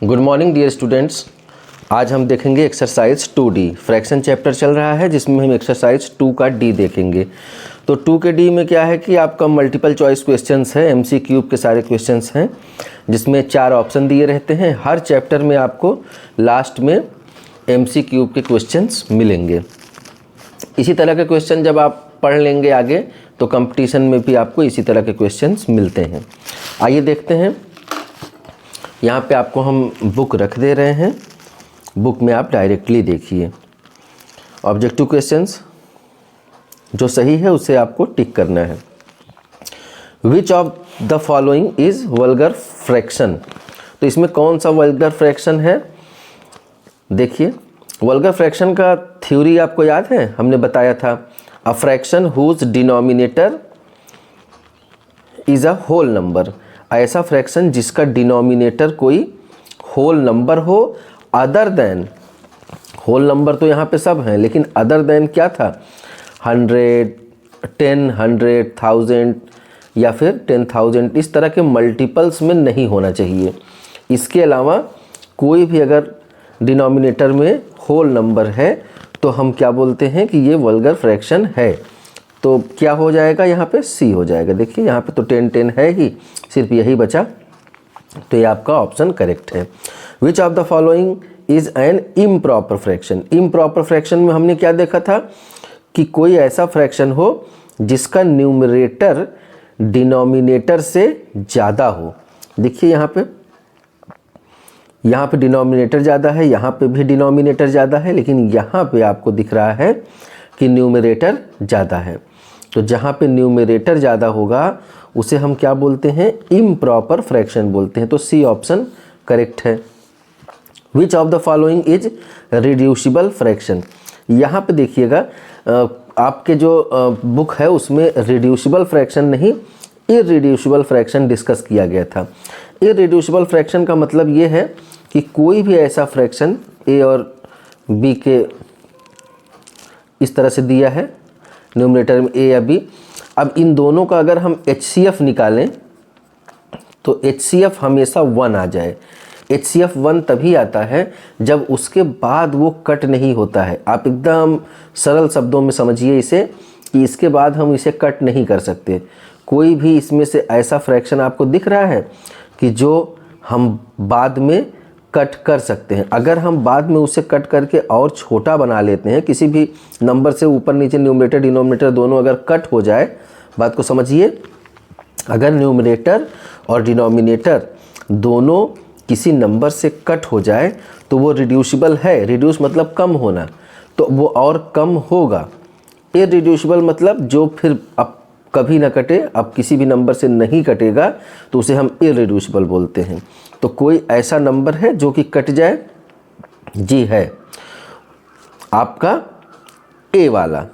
Good morning dear students. आज हम देखेंगे एक्सरसाइज 2D। फ्रैक्शन चैप्टर चल रहा है जिसमें हम एक्सरसाइज 2 का डी देखेंगे। तो 2 के डी में क्या है कि आपका मल्टीपल चॉइस क्वेश्चंस है, MCQ के सारे क्वेश्चंस हैं जिसमें 4 ऑप्शन दिए रहते हैं। हर चैप्टर में आपको लास्ट में MCQ के क्वेश्चंस मिलेंगे। इसी तरह के क्वेश्चन जब आप पढ़ लेंगे आगे तो कंपटीशन में भी आपको इसी तरह के क्वेश्चंस मिलते हैं। आइए देखते हैं। यहाँ पे आपको हम बुक रख दे रहे हैं, बुक में आप डायरेक्टली देखिए। ऑब्जेक्टिव क्वेश्चंस जो सही है उसे आपको टिक करना है। Which of the following is vulgar fraction. तो इसमें कौन सा वल्गर फ्रैक्शन है? देखिए, वल्गर फ्रैक्शन का थ्योरी आपको याद है, हमने बताया था a fraction whose denominator is a whole number. ऐसा फ्रैक्शन जिसका डिनोमिनेटर कोई होल नंबर हो, अदर देन, होल नंबर तो यहाँ पे सब हैं लेकिन अदर देन क्या था, 100, 10, 100, 1000 या फिर 10,000, इस तरह के मल्टीपल्स में नहीं होना चाहिए। इसके अलावा कोई भी अगर डिनोमिनेटर में होल नंबर है तो हम क्या बोलते हैं कि ये वल्गर फ्रैक्शन है। तो क्या हो जाएगा, यहाँ पे सी हो जाएगा। देखिए यहाँ पे तो 10, 10 है ही, सिर्फ यही बचा, तो ये आपका ऑप्शन करेक्ट है। Which of the following is an improper fraction. Improper fraction में हमने क्या देखा था कि कोई ऐसा फ्रैक्शन हो जिसका न्यूमरेटर डिनोमिनेटर से ज़्यादा हो। देखिए यहाँ पे डिनोमिनेटर ज़्यादा है, यहाँ पे भी डिनोमिनेटर ज़्यादा है, लेकिन यहाँ पे आपको दिख रहा है कि न्यूमरेटर ज़्यादा है। तो जहाँ पे न्यूमरेटर ज़्यादा होगा उसे हम क्या बोलते हैं, इम्प्रॉपर फ्रैक्शन बोलते हैं। तो सी ऑप्शन करेक्ट है। Which of the following is reducible fraction. यहाँ पे देखिएगा आपके जो बुक है उसमें रिड्यूसिबल फ्रैक्शन नहीं, इररिड्यूसिबल फ्रैक्शन डिस्कस किया गया था। इररिड्यूसिबल फ्रैक्शन का मतलब ये है कि कोई भी ऐसा फ्रैक्शन ए और बी के इस तरह से दिया है, न्यूमरेटर में ए या बी। अब इन दोनों का अगर हम HCF निकालें तो HCF हमेशा 1 आ जाए। HCF 1 तभी आता है जब उसके बाद वो कट नहीं होता है। आप एकदम सरल शब्दों में समझिए इसे कि इसके बाद हम इसे कट नहीं कर सकते। कोई भी इसमें से ऐसा फ्रैक्शन आपको दिख रहा है कि जो हम बाद में कट कर सकते हैं। अगर हम बाद में उसे कट करके और छोटा बना लेते हैं, किसी भी नंबर से ऊपर नीचे न्यूमरेटर डिनोमिनेटर दोनों अगर कट हो जाए, बात को समझिए, अगर न्यूमरेटर और डिनोमिनेटर दोनों किसी नंबर से कट हो जाए तो वो रिड्यूसिबल है। रिड्यूस मतलब कम होना, तो वो और कम होगा। इररिड्यूसिबल मतलब जो फिर अब कभी ना कटे, अब किसी भी नंबर से नहीं कटेगा, तो उसे हम इररिड्यूसिबल बोलते हैं। तो कोई ऐसा नंबर है जो कि कट जाए? जी है, आपका ए वाला।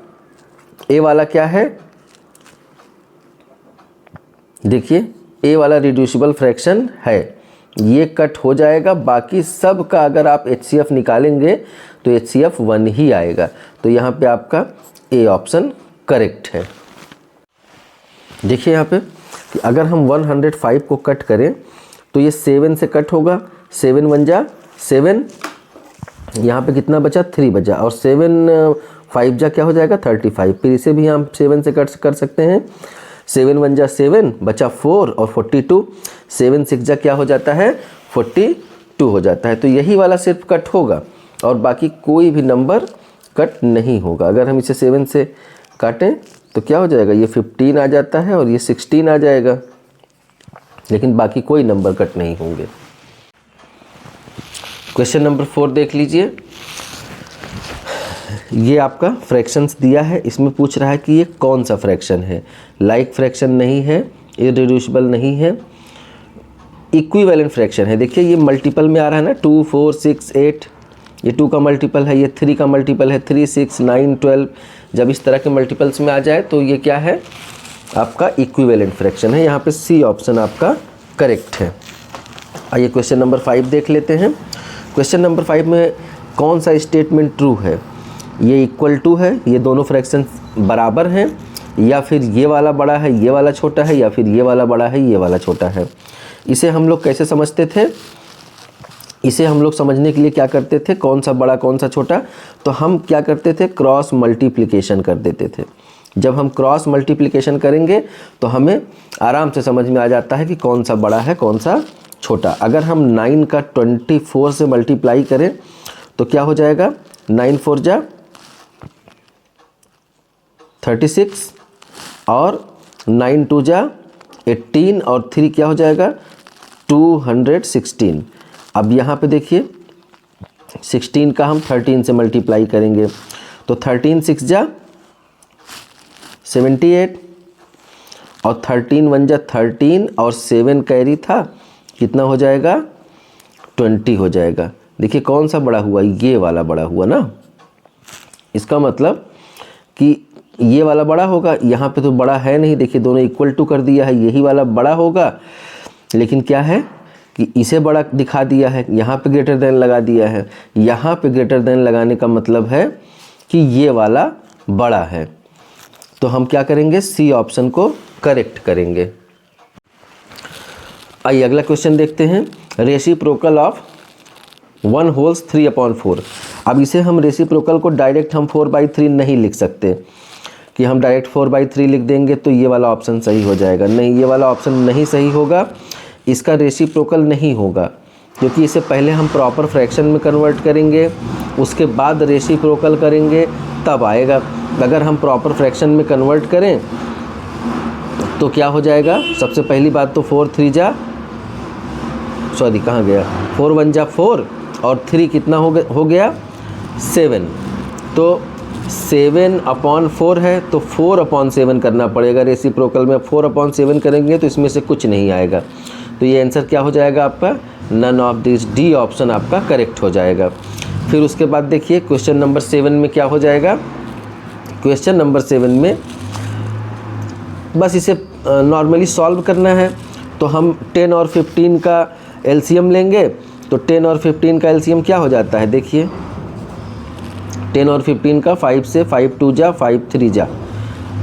ए वाला क्या है, देखिए ए वाला रिड्यूसिबल फ्रैक्शन है, ये कट हो जाएगा। बाकी सब का अगर आप HCF निकालेंगे तो HCF 1 ही आएगा। तो यहाँ पे आपका ए ऑप्शन करेक्ट है। देखिए यहाँ पे कि अगर हम 105 को कट करें तो ये 7 से कट होगा, 7 1 जा 7, यहाँ पे कितना बचा, 3 बचा, और 7 5 जा क्या हो जाएगा, 35। फिर इसे भी हम 7 से कट कर सकते हैं। 7 1 जा 7 बचा 4 और 42, 7 6 जा क्या हो जाता है, 42 हो जाता है। तो यही वाला सिर्फ कट होगा और बाकी कोई भी नंबर कट नहीं होगा। अगर हम इसे 7 से काटें तो क्या हो जाएगा, ये 15 आ जाता है और ये 16 आ जाएगा, लेकिन बाकी कोई नंबर कट नहीं होंगे। क्वेश्चन नंबर 4 देख लीजिए। ये आपका फ्रैक्शंस दिया है, इसमें पूछ रहा है कि ये कौन सा फ्रैक्शन है। लाइक फ्रैक्शन नहीं है, इररिड्यूसिबल नहीं है, इक्विवेलेंट फ्रैक्शन है। देखिए ये मल्टीपल में आ रहा है ना, 2 4 6 8, ये 2 का मल्टीपल है, ये 3 का मल्टीपल है, 3 6 9 12। जब इस तरह के मल्टीपल्स में आ जाए तो ये क्या है, आपका इक्विवेलेंट फ्रैक्शन है। यहाँ पे सी ऑप्शन आपका करेक्ट है। आइए क्वेश्चन नंबर 5 देख लेते हैं। क्वेश्चन नंबर 5 में कौन सा स्टेटमेंट ट्रू है, ये इक्वल टू है, ये दोनों फ्रैक्शन बराबर हैं, या फिर ये वाला बड़ा है ये वाला छोटा है, या फिर ये वाला बड़ा है ये वाला छोटा है। इसे हम लोग कैसे समझते थे, इसे हम लोग समझने के लिए क्या करते थे, कौन सा बड़ा कौन सा छोटा, तो हम क्या करते थे, क्रॉस मल्टीप्लिकेशन कर देते थे। जब हम क्रॉस मल्टीप्लिकेशन करेंगे तो हमें आराम से समझ में आ जाता है कि कौन सा बड़ा है कौन सा छोटा। अगर हम 9 का 24 से मल्टीप्लाई करें तो क्या हो जाएगा, 9 4 जा 36 और 9 2 जा 18 और 3 क्या हो जाएगा 216। अब यहाँ पे देखिए 16 का हम 13 से मल्टीप्लाई करेंगे तो 13 6 जा 78 और 13 1 जा 13 और 7 कैरी था, कितना हो जाएगा 20 हो जाएगा। देखिए कौन सा बड़ा हुआ, ये वाला बड़ा हुआ ना। इसका मतलब कि ये वाला बड़ा होगा, यहाँ पे तो बड़ा है नहीं, देखिए दोनों इक्वल टू कर दिया है, यही वाला बड़ा होगा। लेकिन क्या है कि इसे बड़ा दिखा दिया है, यहाँ पे ग्रेटर देन लगा दिया है। यहाँ पे ग्रेटर देन लगाने का मतलब है कि ये वाला बड़ा है। तो हम क्या करेंगे, सी ऑप्शन को करेक्ट करेंगे। आइए अगला क्वेश्चन देखते हैं, रेसिप्रोकल ऑफ 1 होल्स 3/4। अब इसे हम रेसिप्रोकल को डायरेक्ट हम 4/3 नहीं लिख सकते कि हम डायरेक्ट 4/3 लिख देंगे तो ये वाला ऑप्शन सही हो जाएगा। नहीं, ये वाला ऑप्शन नहीं सही होगा, इसका रेसिप्रोकल नहीं होगा, क्योंकि इसे पहले हम प्रॉपर फ्रैक्शन में कन्वर्ट करेंगे, उसके बाद रेसिप्रोकल करेंगे तब आएगा। अगर हम प्रॉपर फ्रैक्शन में कन्वर्ट करें तो क्या हो जाएगा, सबसे पहली बात तो 4 1 जा 4 और 3 कितना हो गया 7, तो 7/4 है तो 4/7 करना पड़ेगा रेसिप्रोकल में। 4/7 करेंगे तो इसमें से कुछ नहीं आएगा, तो ये आंसर क्या हो जाएगा आपका, none of this, D option आपका करेक्ट हो जाएगा। फिर उसके बाद देखिए क्वेश्चन नंबर 7 में क्या हो जाएगा, क्वेश्चन नंबर 7 में बस इसे नॉर्मली सॉल्व करना है। तो हम 10 और 15 का एलसीएम लेंगे, तो 10 और 15 का एलसीएम क्या हो जाता है, देखिए 10 और 15 का 5 से 5 2 जा 5 3 जा,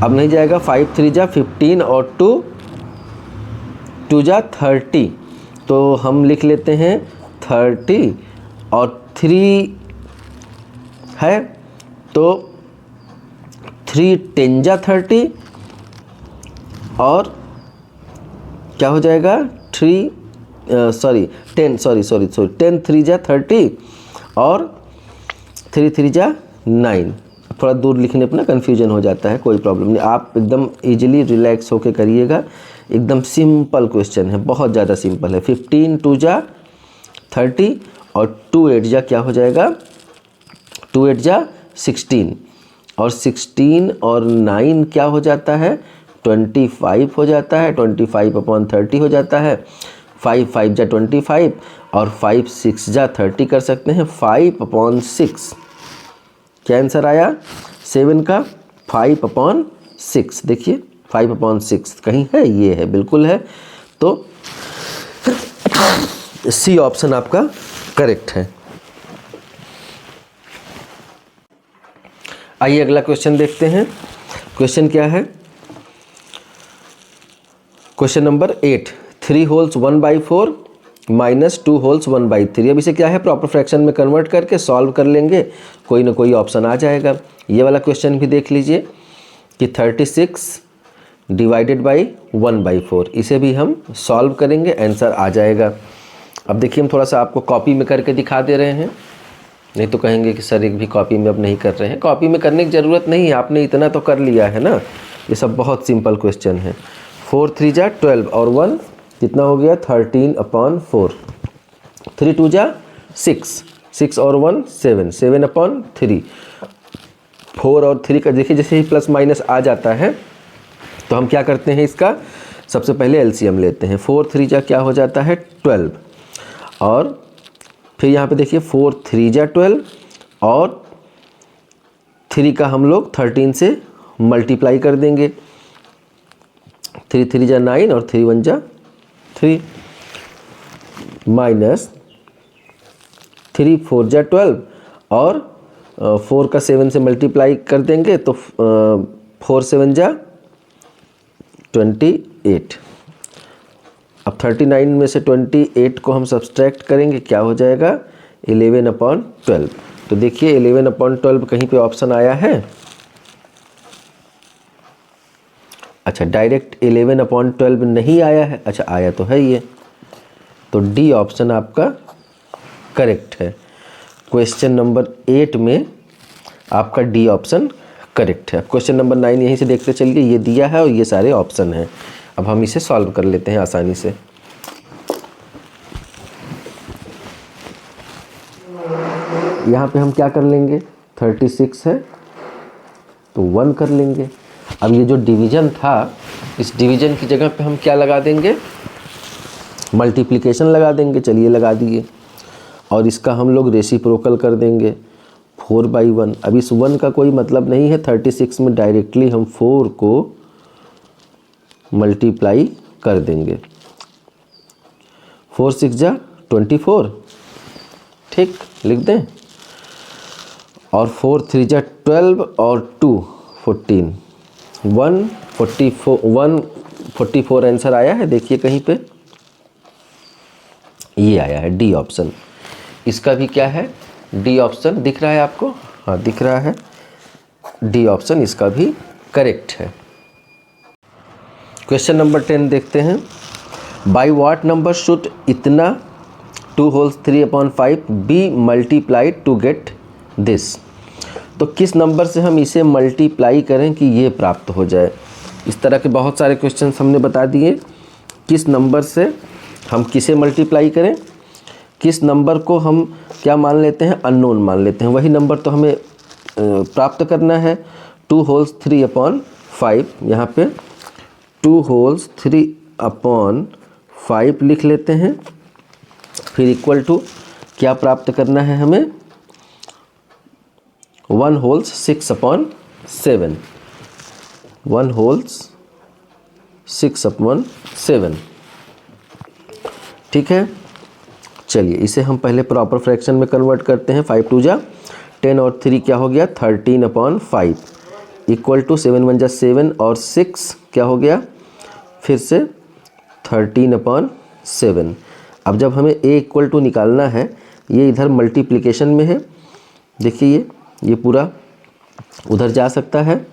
अब नहीं जाएगा 5 3 जा 15 और 2 जा 30, तो हम लिख लेते हैं 30 और 3 है तो 3 10 जा 30 और क्या हो जाएगा 10 3 जा 30 और 3 3 जा 9। थोड़ा दूर लिखने पर ना कन्फ्यूजन हो जाता है, कोई प्रॉब्लम नहीं, आप एकदम इजीली रिलैक्स होकर करिएगा। एकदम सिंपल क्वेश्चन है, बहुत ज़्यादा सिंपल है। 15 2 जा 30 और 2 8 जा क्या हो जाएगा 2 8 जा 16 और 16 और 9 क्या हो जाता है 25 हो जाता है, 25/30 हो जाता है। 5 5 जा 25 और 5 6 जा 30 कर सकते हैं, 5/6। क्या आंसर आया 7 का 5/6। देखिए 5/6 कहीं है, ये है, बिल्कुल है, तो सी ऑप्शन आपका करेक्ट है। आइए अगला क्वेश्चन देखते हैं। क्वेश्चन क्या है, question number 8, 3 holes 1/4 minus 2 holes 1/3। अब इसे क्या है, प्रॉपर फ्रैक्शन में कन्वर्ट करके सॉल्व कर लेंगे, कोई ना कोई ऑप्शन आ जाएगा। ये वाला क्वेश्चन भी देख लीजिए कि 36 डिवाइडेड बाई 1/4, इसे भी हम सॉल्व करेंगे, आंसर आ जाएगा। अब देखिए हम थोड़ा सा आपको कॉपी में करके दिखा दे रहे हैं, नहीं तो कहेंगे कि सर एक भी कॉपी में अब नहीं कर रहे हैं। कॉपी में करने की ज़रूरत नहीं है, आपने इतना तो कर लिया है ना। ये सब बहुत सिंपल क्वेश्चन है। 4 3 जा 12 और 1 कितना हो गया 13/4। 3 2 जा 6, 6 और 1 7, 7/3। 4 और 3 का देखिए जैसे ही प्लस माइनस आ जाता है तो हम क्या करते हैं, इसका सबसे पहले एलसीएम लेते हैं। 4 3 जा क्या हो जाता है 12 और फिर यहाँ पे देखिए 4 3 जा 12 और 3 का हम लोग 13 से मल्टीप्लाई कर देंगे। 3 3 जा 9 और 3 1 जा 3 माइनस 3 4 जा 12 और 4 का 7 से मल्टीप्लाई कर देंगे तो 4 7 जा 28। अब 39 में से 28 को हम सब्सट्रैक्ट करेंगे, क्या हो जाएगा 11/12। तो देखिए 11/12 कहीं पे ऑप्शन आया है? अच्छा, डायरेक्ट 11/12 नहीं आया है। अच्छा, आया तो है ये, तो डी ऑप्शन आपका करेक्ट है। क्वेश्चन नंबर 8 में आपका डी ऑप्शन करेक्ट है। क्वेश्चन नंबर 9 यहीं से देखते चलिए, ये दिया है और ये सारे ऑप्शन हैं। अब हम इसे सॉल्व कर लेते हैं आसानी से। यहाँ पे हम क्या कर लेंगे, 36 है तो 1 कर लेंगे। अब ये जो डिवीजन था, इस डिवीजन की जगह पे हम क्या लगा देंगे, मल्टीप्लिकेशन लगा देंगे। चलिए लगा दिए, और इसका हम लोग रेसिप्रोकल कर देंगे 4/1। अब इस 1 का कोई मतलब नहीं है, 36 में डायरेक्टली हम 4 को मल्टीप्लाई कर देंगे। 4 6 जा 24, ठीक, लिख दें। और 4 3 जा 12 और 2 14, 144 आंसर आया है। देखिए कहीं पे ये आया है डी ऑप्शन। इसका भी क्या है, डी ऑप्शन दिख रहा है आपको? हाँ दिख रहा है, डी ऑप्शन इसका भी करेक्ट है। क्वेश्चन नंबर 10 देखते हैं। बाई व्हाट नंबर शुड इतना 2 wholes 3/5 be multiplied to get this. तो किस नंबर से हम इसे मल्टीप्लाई करें कि ये प्राप्त हो जाए। इस तरह के बहुत सारे क्वेश्चन हमने बता दिए। किस नंबर से हम किसे मल्टीप्लाई करें, किस नंबर को हम क्या मान लेते हैं, अननोन मान लेते हैं, वही नंबर तो हमें प्राप्त करना है। 2 होल्स 3/5, यहाँ पे 2 होल्स 3/5 लिख लेते हैं। फिर इक्वल टू क्या प्राप्त करना है हमें, 1 होल्स 6/7, 1 होल्स 6/7, ठीक है। चलिए इसे हम पहले प्रॉपर फ्रैक्शन में कन्वर्ट करते हैं। 5 2 जा 10 और 3 क्या हो गया 13/5 इक्वल टू 7 1 जा 7 और 6 क्या हो गया फिर से 13/7। अब जब हमें a इक्वल टू निकालना है, ये इधर मल्टीप्लिकेशन में है, देखिए ये पूरा उधर जा सकता है।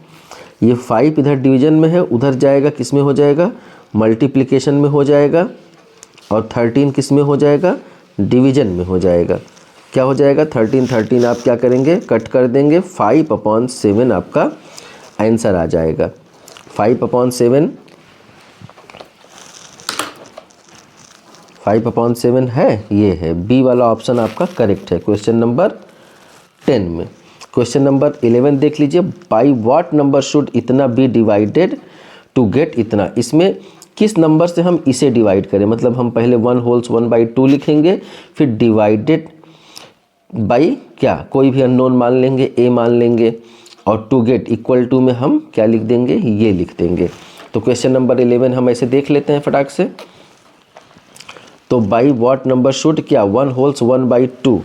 ये 5 इधर डिवीजन में है, उधर जाएगा किस में हो जाएगा, मल्टीप्लिकेशन में हो जाएगा। और 13 किस में हो जाएगा, डिवीजन में हो जाएगा। क्या हो जाएगा 13 आप क्या करेंगे, कट कर देंगे। 5/7 आपका आंसर आ जाएगा। 5/7 है, ये है बी वाला ऑप्शन आपका करेक्ट है क्वेश्चन नंबर 10 में। क्वेश्चन नंबर 11 देख लीजिए। बाई व्हाट नंबर शुड इतना बी डिवाइडेड टू गेट इतना। इसमें किस नंबर से हम इसे डिवाइड करें, मतलब हम पहले 1 होल्स 1/2 लिखेंगे, फिर डिवाइडेड बाई क्या, कोई भी अननोन मान लेंगे, a मान लेंगे, और टू गेट इक्वल टू में हम क्या लिख देंगे, ये लिख देंगे। तो क्वेश्चन नंबर 11 हम ऐसे देख लेते हैं फटाक से। तो बाई व्हाट नंबर शुड क्या, 1 होल्स 1/2,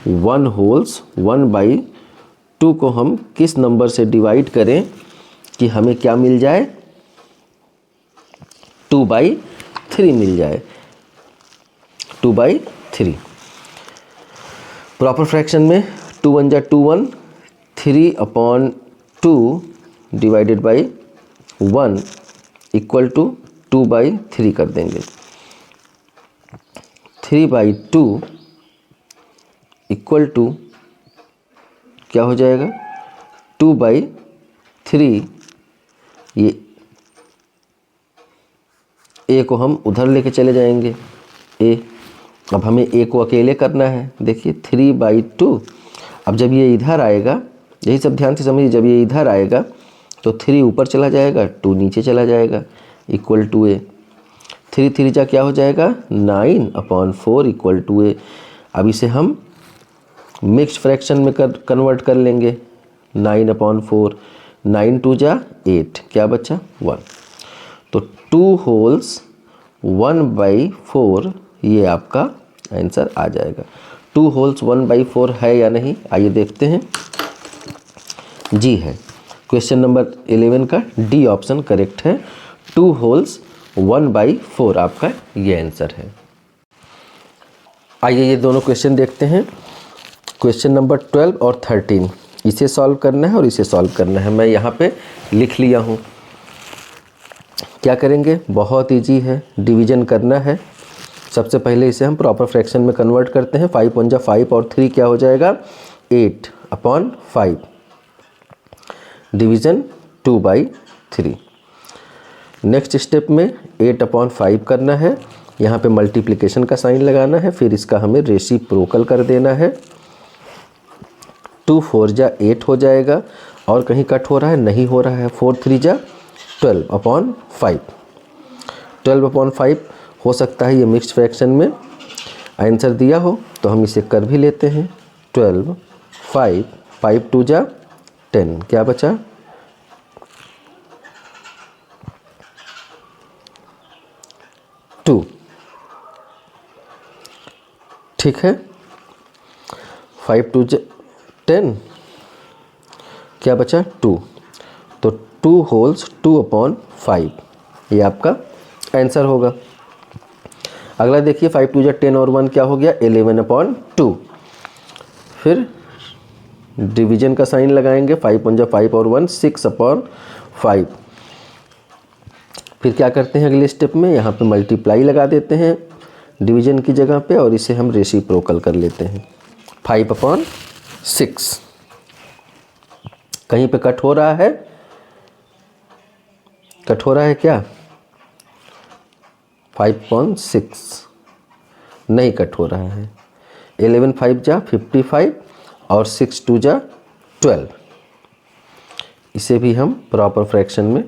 1 होल्स 1/2 को हम किस नंबर से डिवाइड करें कि हमें क्या मिल जाए, 2/3 मिल जाए, 2/3। प्रॉपर फ्रैक्शन में 2 1 जा 2 1, 3/2 डिवाइडेड बाई 1 इक्वल टू 2/3 कर देंगे। 3/2 इक्वल टू क्या हो जाएगा, 2/3। ये a को हम उधर लेके चले जाएंगे, a। अब हमें a को अकेले करना है, देखिए 3/2। अब जब ये इधर आएगा, यही सब ध्यान से समझिए, जब ये इधर आएगा तो 3 ऊपर चला जाएगा, 2 नीचे चला जाएगा, इक्वल टू a। 3 3 जा क्या हो जाएगा 9/4 इक्वल टू a। अब इसे हम मिक्स्ड फ्रैक्शन में कन्वर्ट कर लेंगे। 9/4, 9 2 जा 8, क्या बचा 1। तो 2 होल्स 1/4 ये आपका आंसर आ जाएगा। 2 होल्स 1/4 है या नहीं, आइए देखते हैं। जी है, क्वेश्चन नंबर 11 का डी ऑप्शन करेक्ट है। 2 होल्स 1/4 आपका ये आंसर है। आइए ये दोनों क्वेश्चन देखते हैं। क्वेश्चन नंबर 12 और 13, इसे सॉल्व करना है और इसे सॉल्व करना है। मैं यहाँ पे लिख लिया हूँ। क्या करेंगे, बहुत इजी है, डिवीजन करना है। सबसे पहले इसे हम प्रॉपर फ्रैक्शन में कन्वर्ट करते हैं। 5 × 5 और 3 क्या हो जाएगा, 8/5। डिवीज़न 2/3। नेक्स्ट स्टेप में 8/5 करना है, यहाँ पे मल्टीप्लिकेशन का साइन लगाना है, फिर इसका हमें रेसिप्रोकल कर देना है। 2 4 × 8 हो जाएगा, और कहीं कट हो रहा है, नहीं हो रहा है। 4 3 × 12/5। 12/5 हो सकता है ये मिक्स्ड फ्रैक्शन में आंसर दिया हो, तो हम इसे कर भी लेते हैं। 12 5 5 2 × 10, क्या बचा 2। ठीक है, 5 2 × 10, क्या बचा 2। तो 2 होल्स 2/5 ये आपका आंसर होगा। अगला देखिए, 5 2 × 10 और 1 क्या हो गया, 11/2। फिर डिवीजन का साइन लगाएंगे, 5 × 5 और 1 6/5। फिर क्या करते हैं अगले स्टेप में, यहाँ पे मल्टीप्लाई लगा देते हैं डिवीजन की जगह पे, और इसे हम रेसिप्रोकल कर लेते हैं। 5/6। कहीं पे कट हो रहा है, कट हो रहा है क्या, 5/6 नहीं कट हो रहा है। 11 5 × 55 और 6 2 × 12। इसे भी हम प्रॉपर फ्रैक्शन में,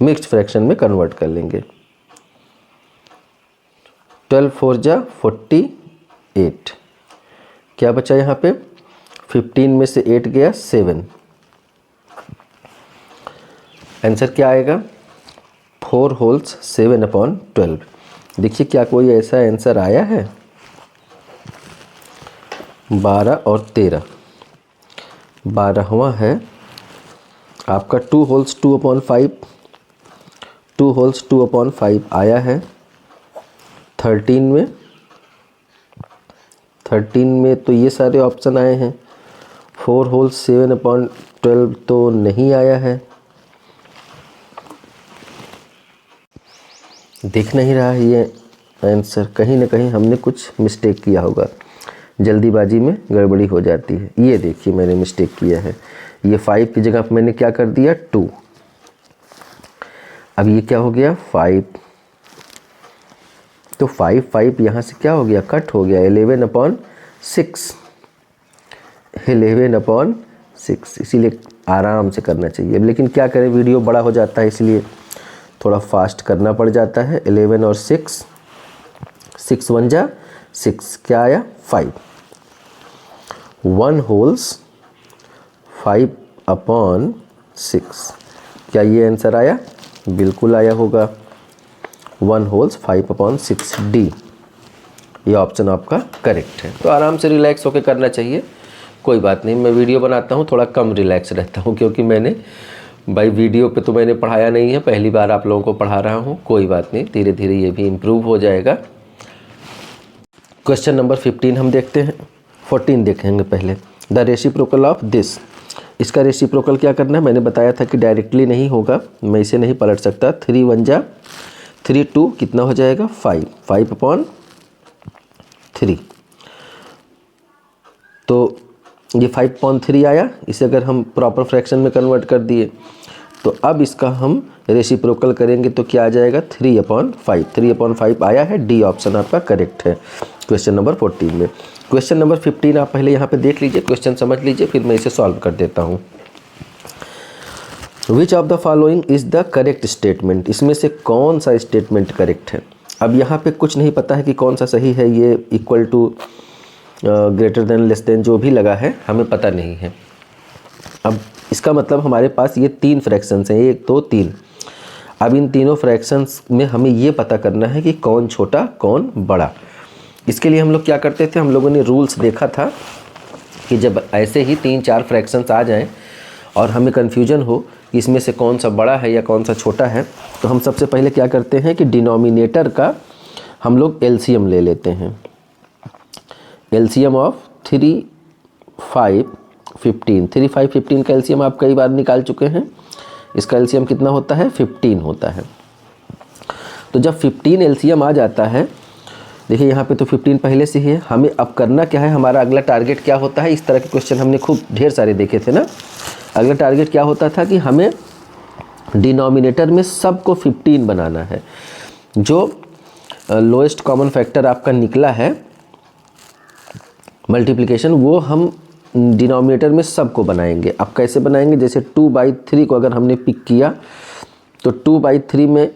मिक्स्ड फ्रैक्शन में कन्वर्ट कर लेंगे। 12 4 × 48, क्या बचा यहाँ पे, 15 में से 8 गया 7। आंसर क्या आएगा, 4 होल्स 7/12। देखिए क्या कोई ऐसा आंसर आया है। 12 और 13, 12वां है आपका 2 होल्स 2/5। 2 होल्स 2/5 आया है। 13 में तो ये सारे ऑप्शन आए हैं। 4 होल्स 7/12 तो नहीं आया है, दिख नहीं रहा है ये आंसर। कहीं ना कहीं हमने कुछ मिस्टेक किया होगा, जल्दीबाजी में गड़बड़ी हो जाती है। ये देखिए मैंने मिस्टेक किया है, ये 5 की जगह पर मैंने क्या कर दिया 2। अब ये क्या हो गया 5, तो 5 5 यहाँ से क्या हो गया, कट हो गया। 11/6, 11/6। इसीलिए आराम से करना चाहिए, लेकिन क्या करें वीडियो बड़ा हो जाता है, इसलिए थोड़ा फास्ट करना पड़ जाता है। 11 और 6, 6 1 × 6, क्या आया 5। 1 होल्स 5/6, क्या ये आंसर आया, बिल्कुल आया होगा। 1 होल्स 5/6, डी ये ऑप्शन आपका करेक्ट है। तो आराम से रिलैक्स होकर करना चाहिए, कोई बात नहीं। मैं वीडियो बनाता हूँ थोड़ा कम रिलैक्स रहता हूँ, क्योंकि मैंने भाई वीडियो पे तो मैंने पढ़ाया नहीं है, पहली बार आप लोगों को पढ़ा रहा हूँ। कोई बात नहीं, धीरे धीरे ये भी इम्प्रूव हो जाएगा। क्वेश्चन नंबर 15 हम देखते हैं। 14 देखेंगे पहले। द रेसिप्रोकल ऑफ दिस, इसका रेसिप्रोकल क्या करना है, मैंने बताया था कि डायरेक्टली नहीं होगा, मैं इसे नहीं पलट सकता। 3 1 × 3 2, कितना हो जाएगा 5, 5/3। तो ये 5/3 आया। इसे अगर हम प्रॉपर फ्रैक्शन में कन्वर्ट कर दिए, तो अब इसका हम रेसिप्रोकल करेंगे तो क्या आ जाएगा 3/5। 3/5 आया है, डी ऑप्शन आपका करेक्ट है क्वेश्चन नंबर 14 में। क्वेश्चन नंबर 15 आप पहले यहाँ पे देख लीजिए, क्वेश्चन समझ लीजिए, फिर मैं इसे सॉल्व कर देता हूँ। Which of the following is the correct statement, इसमें से कौन सा स्टेटमेंट करेक्ट है। अब यहाँ पे कुछ नहीं पता है कि कौन सा सही है, ये equal to greater than less than जो भी लगा है हमें पता नहीं है। अब इसका मतलब हमारे पास ये 3 फ्रैक्शंस हैं, 1 2 3। अब इन तीनों फ्रैक्शंस में हमें ये पता करना है कि कौन छोटा कौन बड़ा। इसके लिए हम लोग क्या करते थे, हम लोगों ने रूल्स देखा था कि जब ऐसे ही 3 4 फ्रैक्शंस आ जाएं और हमें कन्फ्यूजन हो कि इसमें से कौन सा बड़ा है या कौन सा छोटा है, तो हम सबसे पहले क्या करते हैं कि डिनोमिनेटर का हम लोग एलसीएम ले लेते हैं। LCM of 3, 5, 15। 3, 5, 15 का एलसीएम आप कई बार निकाल चुके हैं। इसका एलसीएम कितना होता है? 15 होता है। तो जब 15 एलसीएम आ जाता है, देखिए यहाँ पे तो 15 पहले से ही है। हमें अब करना क्या है, हमारा अगला टारगेट क्या होता है? इस तरह के क्वेश्चन हमने खूब ढेर सारे देखे थे ना। अगला टारगेट क्या होता था कि हमें डिनोमिनेटर में सबको 15 बनाना है। जो लोएस्ट कॉमन फैक्टर आपका निकला है मल्टीप्लिकेशन, वो हम डिनोमिनेटर में सबको बनाएंगे। अब कैसे बनाएंगे? जैसे 2/3 को अगर हमने पिक किया तो 2/3 में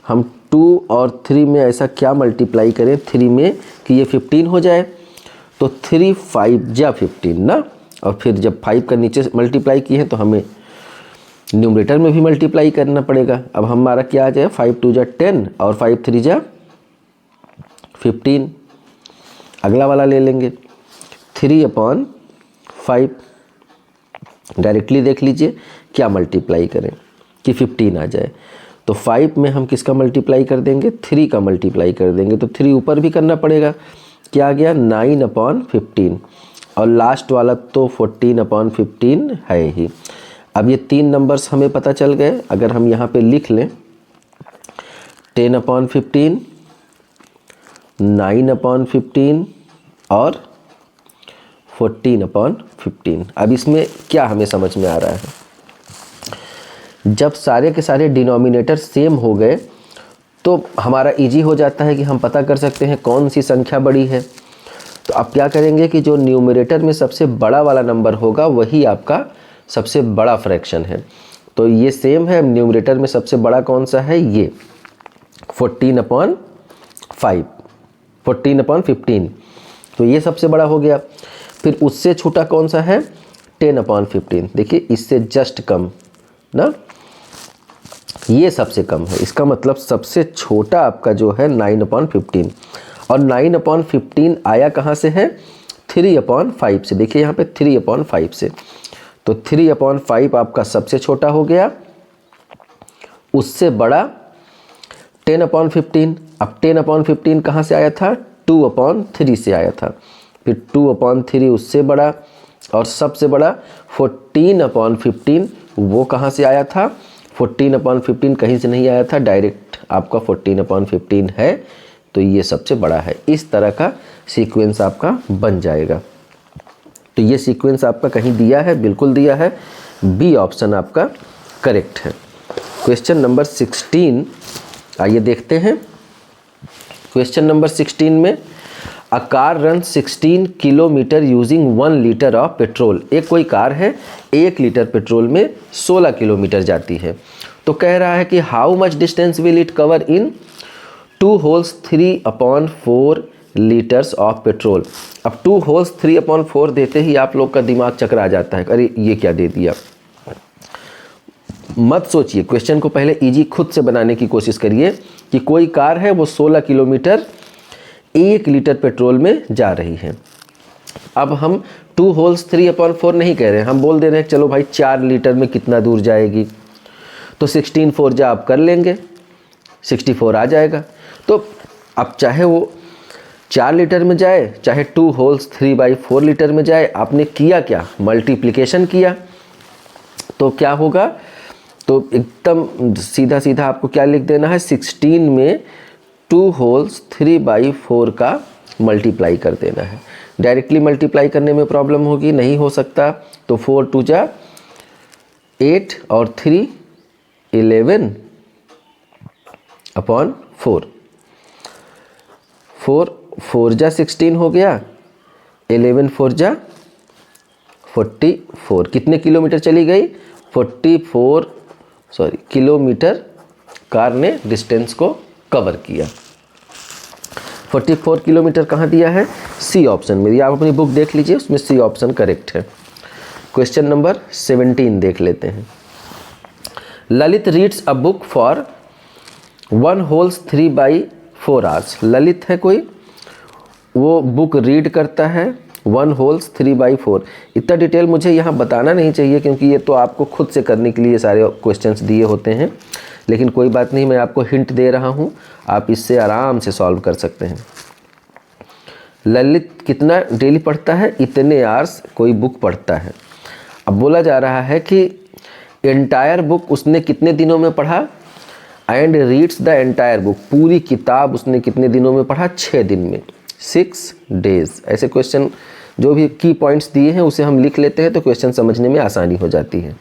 हम 2 और 3 में ऐसा क्या मल्टीप्लाई करें 3 में कि ये 15 हो जाए। तो 3, 5 जा 15 ना, और फिर जब 5 का नीचे मल्टीप्लाई किए हैं तो हमें न्यूमरेटर में भी मल्टीप्लाई करना पड़ेगा। अब हमारा क्या आ जाए? 5 2 जा 10 और 5 3 जा 15। अगला वाला ले लेंगे 3/5। डायरेक्टली देख लीजिए क्या मल्टीप्लाई करें कि 15 आ जाए। तो 5 में हम किसका मल्टीप्लाई कर देंगे? 3 का मल्टीप्लाई कर देंगे। तो 3 ऊपर भी करना पड़ेगा। क्या आ गया? 9/15। और लास्ट वाला तो 14/15 है ही। अब ये 3 नंबर्स हमें पता चल गए। अगर हम यहाँ पे लिख लें 10/15, 9/15 और 14/15। अब इसमें क्या हमें समझ में आ रहा है? जब सारे के सारे डिनोमिनेटर सेम हो गए तो हमारा इजी हो जाता है कि हम पता कर सकते हैं कौन सी संख्या बड़ी है। तो आप क्या करेंगे कि जो न्यूमरेटर में सबसे बड़ा वाला नंबर होगा वही आपका सबसे बड़ा फ्रैक्शन है। तो ये सेम है। न्यूमरेटर में सबसे बड़ा कौन सा है? ये 14/5, 14/15। तो ये सबसे बड़ा हो गया। फिर उससे छोटा कौन सा है? 10/15। देखिए इससे जस्ट कम ना, ये सबसे कम है। इसका मतलब सबसे छोटा आपका जो है 9/15। और 9/15 आया कहाँ से है? 3/5 से। देखिए यहाँ पे 3/5 से। तो 3/5 आपका सबसे छोटा हो गया, उससे बड़ा 10/15। अब 10/15 कहाँ से आया था? 2/3 से आया था। फिर 2/3 उससे बड़ा, और सबसे बड़ा 14/15 वो कहाँ से आया था? 14/15 कहीं से नहीं आया था, डायरेक्ट आपका 14/15 है। तो ये सबसे बड़ा है। इस तरह का सीक्वेंस आपका बन जाएगा। तो ये सीक्वेंस आपका कहीं दिया है? बिल्कुल दिया है। बी ऑप्शन आपका करेक्ट है। क्वेश्चन नंबर 16 आइए देखते हैं। क्वेश्चन नंबर 16 में a car run 16 kilometre using 1 litre of petrol. एक कोई कार है, 1 लीटर पेट्रोल में 16 किलोमीटर जाती है। तो कह रहा है कि how much distance will it cover in 2 holes 3/4 litres of petrol. अब 2 होल्स 3/4 देते ही आप लोग का दिमाग चकरा जाता है, अरे ये क्या दे दिया। मत सोचिए, क्वेश्चन को पहले इजी खुद से बनाने की कोशिश करिए कि कोई कार है वो 16 किलोमीटर 1 लीटर पेट्रोल में जा रही है। अब हम 2 होल्स 3/4 नहीं कह रहे हैं, हम बोल दे रहे हैं चलो भाई 4 लीटर में कितना दूर जाएगी। तो 16/4 जा आप कर लेंगे, 64 आ जाएगा। तो अब चाहे वो 4 लीटर में जाए, चाहे 2 होल्स 3/4 लीटर में जाए, आपने किया क्या? मल्टीप्लिकेशन किया। तो क्या होगा? तो एकदम सीधा सीधा आपको क्या लिख देना है? 16 में 2 होल्स 3/4 का मल्टीप्लाई कर देना है। डायरेक्टली मल्टीप्लाई करने में प्रॉब्लम होगी, नहीं हो सकता। तो 4 2 जा 8 और 3 11/4। 4 4 जा 16 हो गया, 11/4 जा 44। कितने किलोमीटर चली गई? 44 किलोमीटर कार ने डिस्टेंस को कवर किया। 44 किलोमीटर कहाँ दिया है? सी ऑप्शन में। आप अपनी बुक देख लीजिए, उसमें सी ऑप्शन करेक्ट है। क्वेश्चन नंबर 17 देख लेते हैं। Lalit reads a book for 1 holes 3/4 hours. Lalit है कोई, वो बुक रीड करता है 1 होल्स 3/4। इतना डिटेल मुझे यहाँ बताना नहीं चाहिए क्योंकि ये तो आपको खुद से करने के लिए सारे क्वेश्चंस दिए होते हैं, लेकिन कोई बात नहीं, मैं आपको हिंट दे रहा हूँ, आप इससे आराम से सॉल्व कर सकते हैं। ललित कितना डेली पढ़ता है? इतने आवर्स कोई बुक पढ़ता है। अब बोला जा रहा है कि एंटायर बुक उसने कितने दिनों में पढ़ा, and reads the entire book, पूरी किताब उसने कितने दिनों में पढ़ा? 6 दिन में, 6 डेज। ऐसे क्वेश्चन जो भी की पॉइंट्स दिए हैं उसे हम लिख लेते हैं तो क्वेश्चन समझने में आसानी हो जाती है।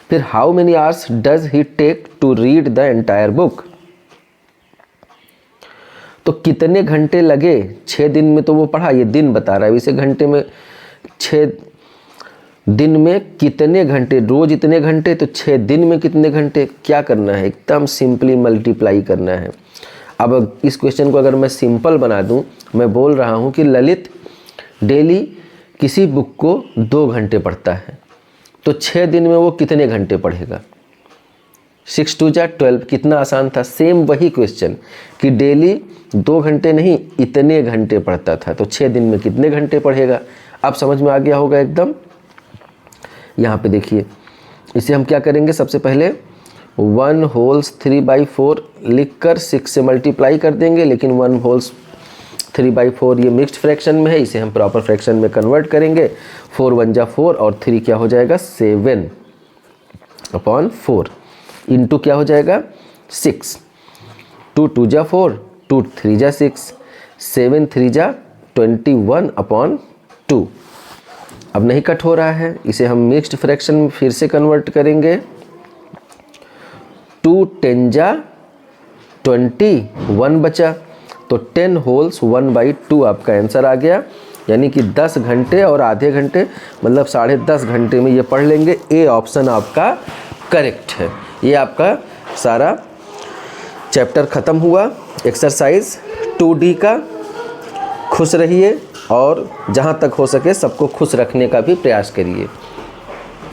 फिर how many hours does he take to read the entire book, तो कितने घंटे लगे 6 दिन में, तो वो पढ़ा, ये दिन बता रहा है, इसे घंटे में 6 दिन में कितने घंटे, रोज इतने घंटे, तो 6 दिन में कितने घंटे, क्या करना है? एकदम सिंपली मल्टीप्लाई करना है। अब इस क्वेश्चन को अगर मैं सिंपल बना दूं, मैं बोल रहा हूं कि ललित डेली किसी बुक को 2 घंटे पढ़ता है, तो 6 दिन में वो कितने घंटे पढ़ेगा? 6 2 जा 12। कितना आसान था। सेम वही क्वेश्चन कि डेली 2 घंटे नहीं, इतने घंटे पढ़ता था, तो 6 दिन में कितने घंटे पढ़ेगा? अब समझ में आ गया होगा एकदम। यहाँ पे देखिए, इसे हम क्या करेंगे, सबसे पहले 1 होल्स 3/4 लिखकर 6 से मल्टीप्लाई कर देंगे, लेकिन 1 होल्स 3/4 ये मिक्स्ड फ्रैक्शन में है, इसे हम प्रॉपर फ्रैक्शन में कन्वर्ट करेंगे। 4 1 जा 4 और 3 क्या हो जाएगा? 7/4 इंटू क्या हो जाएगा? 6। 2 2 जा 4, 2 3 जा 6, 7 3 जा 21/2। अब नहीं कट हो रहा है, इसे हम मिक्स्ड फ्रैक्शन में फिर से कन्वर्ट करेंगे। 2 10 जा 21 बचा, तो 10 होल्स 1/2 आपका आंसर आ गया, यानी कि 10 घंटे और आधे घंटे, मतलब 10.5 घंटे में ये पढ़ लेंगे। ए ऑप्शन आपका करेक्ट है। ये आपका सारा चैप्टर ख़त्म हुआ, एक्सरसाइज 2D का। खुश रहिए और जहाँ तक हो सके सबको खुश रखने का भी प्रयास करिए।